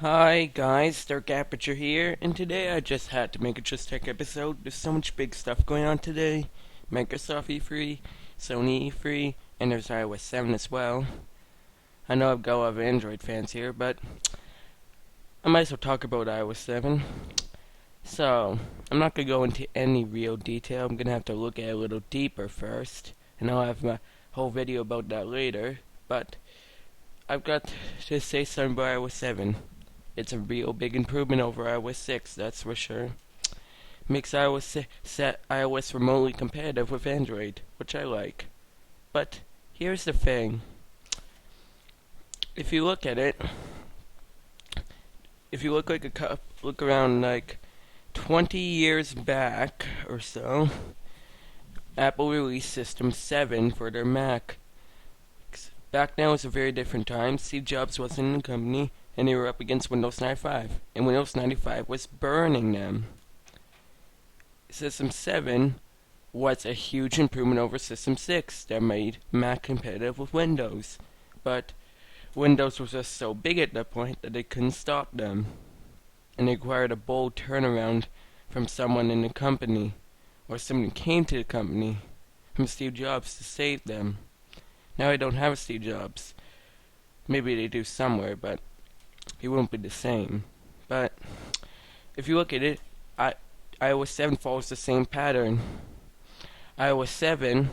Hi guys, Dark Aperture here, and today I just had to make a Just Tech episode. There's so much big stuff going on today. Microsoft E3, Sony E3, and there's iOS 7 as well. I know I've got a lot of Android fans here, but I might as well talk about iOS 7. So, I'm not going to go into any real detail. I'm going to have to look at it a little deeper first, and I'll have my whole video about that later. But I've got to say something about iOS 7. It's a real big improvement over iOS 6, that's for sure. Makes iOS remotely competitive with Android, which I like. But here's the thing. If you look at it, if you look around like 20 years back or so, Apple released System 7 for their Mac. Back then was a very different time. Steve Jobs wasn't in the company, and they were up against Windows 95, and Windows 95 was burning them. System 7 was a huge improvement over System 6 that made Mac competitive with Windows, but Windows was just so big at that point that they couldn't stop them, and they required a bold turnaround from someone in the company, or someone came to the company, from Steve Jobs to save them. Now I don't have a Steve Jobs. Maybe they do somewhere, but it won't be the same. But if you look at it, iOS 7 follows the same pattern. iOS 7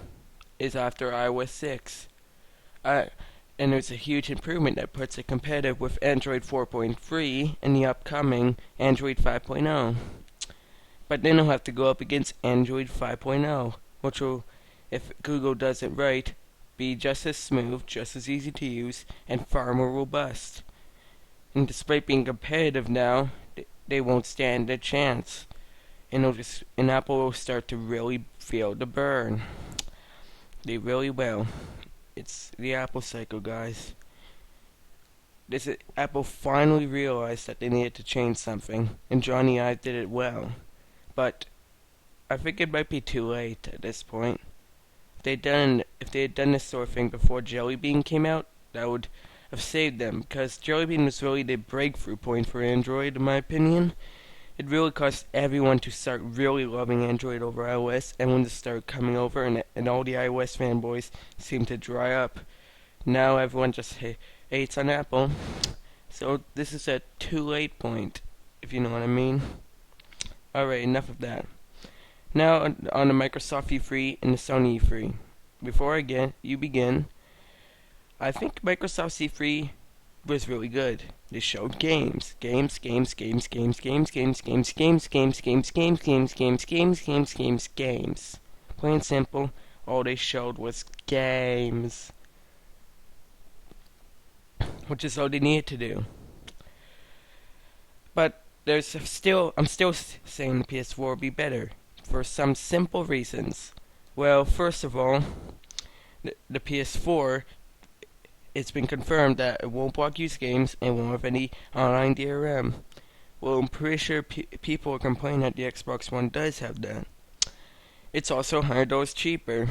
is after iOS 6. And there's a huge improvement that puts it competitive with Android 4.3 and the upcoming Android 5.0. But then it'll have to go up against Android 5.0, which will, if Google does it right, be just as smooth, just as easy to use, and far more robust. And despite being competitive now, they won't stand a chance. And Apple will start to really feel the burn. They really will. It's the Apple cycle, guys. Apple finally realized that they needed to change something, and Johnny Ive did it well. But I think it might be too late at this point. If they had done this sort of thing before Jelly Bean came out, that would have saved them, because Jelly Bean was really the breakthrough point for Android, in my opinion. It really caused everyone to start really loving Android over iOS, and when to start coming over, and all the iOS fanboys seemed to dry up. Now everyone just hates on Apple. So this is a too late point, if you know what I mean. Alright, enough of that. Now on the Microsoft E3 and the Sony E3. Before you begin, I think Microsoft E3 was really good. They showed games. Plain and simple, all they showed was games. Which is all they needed to do. But I'm still saying the PS4 will be better. For some simple reasons. Well, first of all, the PS4, it's been confirmed that it won't block used games and won't have any online DRM. Well, I'm pretty sure people are complaining that the Xbox One does have that. It's also $100 cheaper.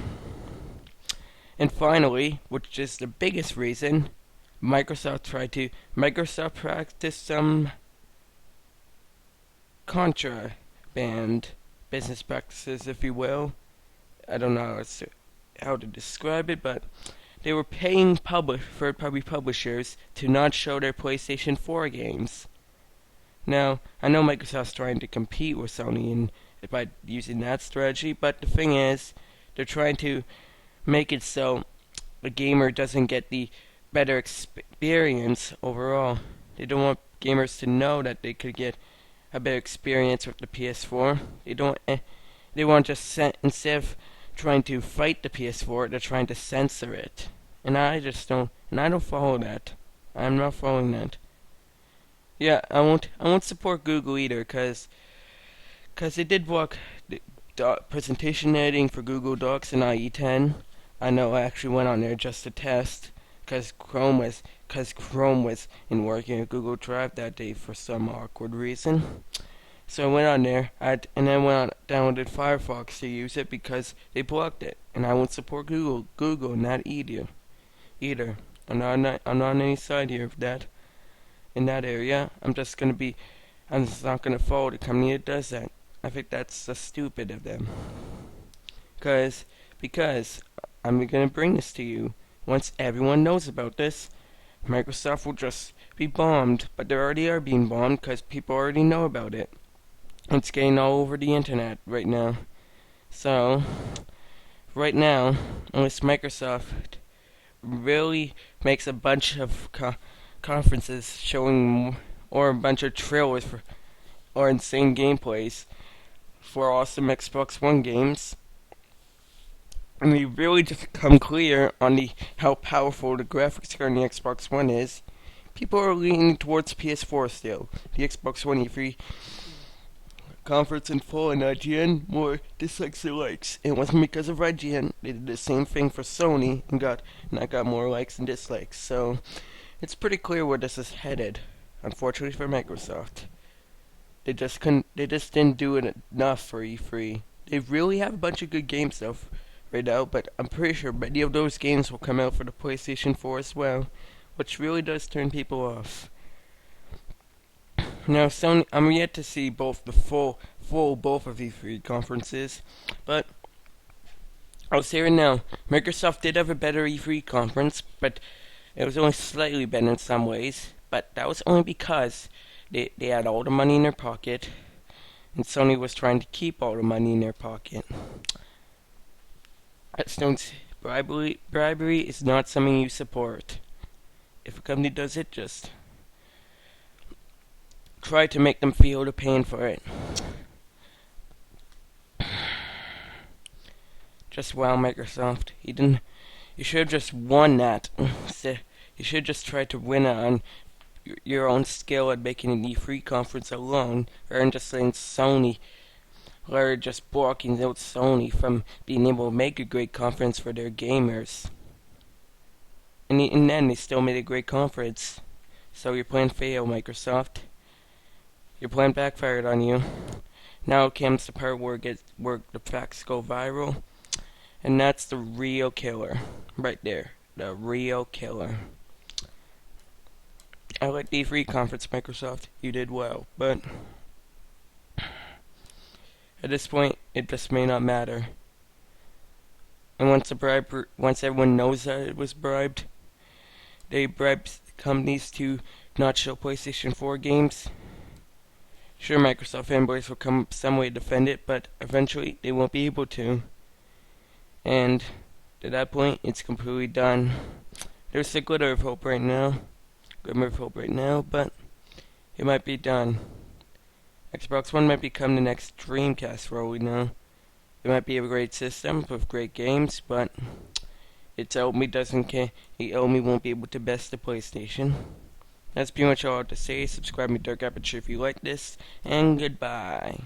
And finally, which is the biggest reason, Microsoft practiced some contraband business practices, if you will. I don't know how to describe it, but they were paying third-party publishers to not show their PlayStation 4 games. Now, I know Microsoft's trying to compete with Sony by using that strategy, but the thing is, they're trying to make it so a gamer doesn't get the better experience overall. They don't want gamers to know that they could get a better experience with the PS4. They want instead of trying to fight the PS4, they're trying to censor it. And I don't follow that. I'm not following that. Yeah, I won't support Google either, cause they did block the presentation editing for Google Docs and IE10. I know I actually went on there just to test, cause Chrome was in working at Google Drive that day for some awkward reason. So I went on there, and then downloaded Firefox to use it because they blocked it, and I won't support Google not either. I'm not on any side here of that. in that area. I'm just not gonna follow the company that does that. I think that's so stupid of them. Cause, because I'm gonna bring this to you. Once everyone knows about this, Microsoft will just be bombed. But they already are being bombed because people already know about it. It's getting all over the internet right now. So, right now, unless Microsoft really makes a bunch of conferences showing, or a bunch of trailers for, or insane gameplays for awesome Xbox One games, and they really just come clear on the how powerful the graphics card on the Xbox One is, people are leaning towards PS4 still. The Xbox One E3 conference in full, and IGN more dislikes than likes. It wasn't because of IGN. They did the same thing for Sony and I got more likes and dislikes. So it's pretty clear where this is headed. Unfortunately for Microsoft, they just couldn't. They just didn't do it enough for E3. They really have a bunch of good games though right now, but I'm pretty sure many of those games will come out for the PlayStation 4 as well, which really does turn people off. Now, Sony, I'm yet to see both the full both of these three conferences, but I'll say right now, Microsoft did have a better E3 conference, but it was only slightly better in some ways. But that was only because they had all the money in their pocket, and Sony was trying to keep all the money in their pocket. Stone's bribery is not something you support. If a company does it, just try to make them feel the pain for it. Just wow, Microsoft. You should have just won that. You should have just tried to win it on your own skill at making an E3 conference alone, rather than just letting Sony, or just blocking out Sony from being able to make a great conference for their gamers. And then they still made a great conference. So your plan failed, Microsoft. Your plan backfired on you. Now comes the part where the facts go viral, and that's the real killer, right there, the real killer. I like the E3 conference, Microsoft. You did well, but at this point, it just may not matter. And once everyone knows that it was bribed, they bribed companies to not show PlayStation 4 games. Sure, Microsoft fanboys will come up with some way to defend it, but eventually they won't be able to. And at that point, it's completely done. There's a glimmer of hope right now, but it might be done. Xbox One might become the next Dreamcast for all we know. It might be a great system with great games, but it only won't be able to best the PlayStation. That's pretty much all I have to say. Subscribe to Dark Aperture if you like this, and goodbye.